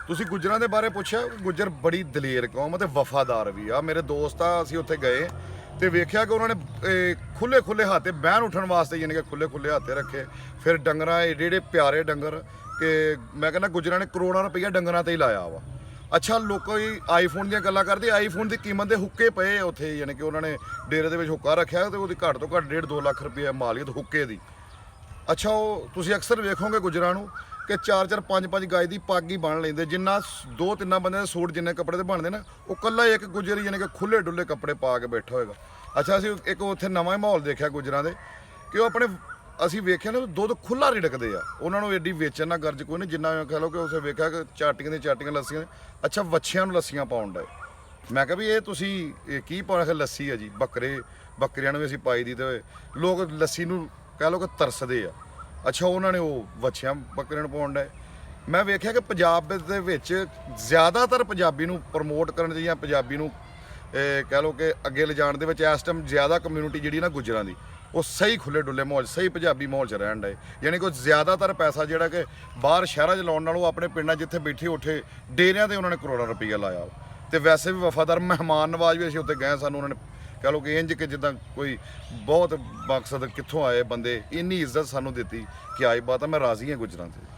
ਤੁਸੀਂ ਗੁੱਜਰਾਂ ਦੇ ਬਾਰੇ ਪੁੱਛਿਆ। ਗੁੱਜਰ ਬੜੀ ਦਲੇਰ ਕੌਮ ਅਤੇ ਵਫਾਦਾਰ ਵੀ ਆ। ਮੇਰੇ ਦੋਸਤ ਆ, ਅਸੀਂ ਉੱਥੇ ਗਏ ਤੇ ਵੇਖਿਆ ਕਿ ਉਹਨਾਂ ਨੇ ਖੁੱਲੇ ਖੁੱਲੇ ਹੱਥ ਬਹਿਣ ਉੱਠਣ ਵਾਸਤੇ ਯਾਨੀ ਕਿ ਖੁੱਲੇ ਖੁੱਲੇ ਹੱਥ ਰੱਖੇ। ਫਿਰ ਡੰਗਰਾਂ ਏਡੇ ਏਡੇ ਪਿਆਰੇ ਡੰਗਰ ਕਿ ਮੈਂ ਕਹਿੰਦਾ ਗੁੱਜਰਾਂ ਨੇ ਕਰੋੜਾਂ ਰੁਪਈਆ ਡੰਗਰਾਂ ਤੇ ਹੀ ਲਾਇਆ ਵਾ। ਅੱਛਾ, ਲੋਕੀ ਆਈਫੋਨ ਦੀਆਂ ਗੱਲਾਂ ਕਰਦੇ। ਆਈਫੋਨ ਦੀ ਕੀਮਤ ਦੇ ਹੁੱਕੇ ਪਏ ਆ ਉੱਥੇ, ਯਾਨੀ ਕਿ ਉਹਨਾਂ ਨੇ ਡੇਰੇ ਦੇ ਵਿੱਚ ਹੁੱਕਾ ਰੱਖਿਆ ਤੇ ਉਹਦੀ ਘੱਟ ਤੋਂ ਘੱਟ 1.5-2 ਲੱਖ ਰੁਪਈਆ ਮਾਲੀਅਤ ਹੁੱਕੇ ਦੀ। ਅੱਛਾ, ਉਹ ਤੁਸੀਂ ਅਕਸਰ ਵੇਖੋਗੇ ਗੁੱਜਰਾਂ ਨੂੰ ਕਿ 4-4 5-5 ਗਾਜ ਦੀ ਪੱਗ ਹੀ ਬੰਨ ਲੈਂਦੇ। ਜਿੰਨਾ 2-3 ਬੰਦੇ ਦੇ ਸੂਟ ਜਿੰਨੇ ਕੱਪੜੇ ਤੇ ਬਣਦੇ ਨਾ, ਉਹ ਕੱਲਾ ਇੱਕ ਗੁੱਜਰ ਯਾਨੀ ਕਿ ਖੁੱਲੇ ਡੁੱਲੇ ਕੱਪੜੇ ਪਾ ਕੇ ਬੈਠਾ ਹੋਏਗਾ। ਅੱਛਾ, ਅਸੀਂ ਇੱਕ ਉੱਥੇ ਨਵਾਂ ਹੀ ਮਾਹੌਲ ਦੇਖਿਆ ਗੁੱਜਰਾਂ ਦੇ ਕਿ ਉਹ ਆਪਣੇ ਅਸੀਂ ਵੇਖਿਆ ਨਾ ਦੁੱਧ ਖੁੱਲਾ ਰਿੜਕਦੇ ਆ। ਉਹਨਾਂ ਨੂੰ ਐਡੀ ਵੇਚਣ ਨਾ ਗਰਜ ਕੋਈ ਨਹੀਂ ਜਿੰਨਾ ਕਹਿ ਲਓ ਕਿ ਉਸੇ ਵੇਖਿਆ ਕਿ ਚਾਟੀਆਂ ਦੀਆਂ ਚਾਟੀਆਂ ਲੱਸੀਆਂ। ਅੱਛਾ, ਵੱਛਿਆਂ ਨੂੰ ਲੱਸੀਆਂ ਪਾਉਣ ਡਏ। ਮੈਂ ਕਿਹਾ ਵੀ ਇਹ ਤੁਸੀਂ ਇਹ ਕੀ ਪਾਉਣਾ? ਲੱਸੀ ਆ ਜੀ, ਬੱਕਰਿਆਂ ਨੂੰ ਵੀ ਅਸੀਂ ਪਾਈ ਦੀ ਤੇ ਲੋਕ ਲੱਸੀ ਨੂੰ ਕਹਿ ਲਓ ਕਿ ਤਰਸਦੇ ਆ। ਅੱਛਾ, ਉਹਨਾਂ ਨੇ ਉਹ ਵੱਛਿਆਂ ਬੱਕਰਿਆਂ ਨੂੰ ਪਾਉਣ ਡਏ। ਮੈਂ ਵੇਖਿਆ ਕਿ ਪੰਜਾਬ ਦੇ ਵਿੱਚ ਜ਼ਿਆਦਾਤਰ ਪੰਜਾਬੀ ਨੂੰ ਪ੍ਰਮੋਟ ਕਰਨ 'ਚ ਜਾਂ ਪੰਜਾਬੀ ਨੂੰ ਕਹਿ ਲਓ ਕਿ ਅੱਗੇ ਲਿਜਾਣ ਦੇ ਵਿੱਚ ਇਸ ਟਾਈਮ ਜ਼ਿਆਦਾ ਕਮਿਊਨਿਟੀ ਜਿਹੜੀ ਨਾ ਗੁੱਜਰਾਂ ਦੀ, ਉਹ ਸਹੀ ਖੁੱਲੇ ਡੁੱਲੇ ਮਾਹੌਲ, ਸਹੀ ਪੰਜਾਬੀ ਮਾਹੌਲ 'ਚ ਰਹਿਣ ਡਏ। ਯਾਨੀ ਕਿ ਜ਼ਿਆਦਾਤਰ ਪੈਸਾ ਜਿਹੜਾ ਕਿ ਬਾਹਰ ਸ਼ਹਿਰਾਂ 'ਚ ਲਾਉਣ ਨਾਲੋਂ ਆਪਣੇ ਪਿੰਡਾਂ ਜਿੱਥੇ ਬੈਠੇ ਉੱਥੇ ਡੇਰਿਆਂ 'ਤੇ ਉਹਨਾਂ ਨੇ ਕਰੋੜਾਂ ਰੁਪਈਆ ਲਾਇਆ। ਤੇ ਵੈਸੇ ਵੀ ਵਫਾਦਾਰ ਮਹਿਮਾਨ ਨਵਾਜ਼ ਵੀ ਅਸੀਂ ਉੱਥੇ ਗਏ, ਸਾਨੂੰ ਉਹਨਾਂ ਨੇ ਕਹਿ ਲਓ ਕਿ ਇੰਝ ਕਿ ਜਿੱਦਾਂ ਕੋਈ ਬਹੁਤ ਮਕਸਦ ਕਿੱਥੋਂ ਆਏ ਬੰਦੇ, ਇੰਨੀ ਇੱਜ਼ਤ ਸਾਨੂੰ ਦਿੱਤੀ ਕਿ ਆਈ ਬਾਤ ਆ। ਮੈਂ ਰਾਜ਼ੀ ਹਾਂ ਗੁੱਜਰਾਂ 'ਤੇ।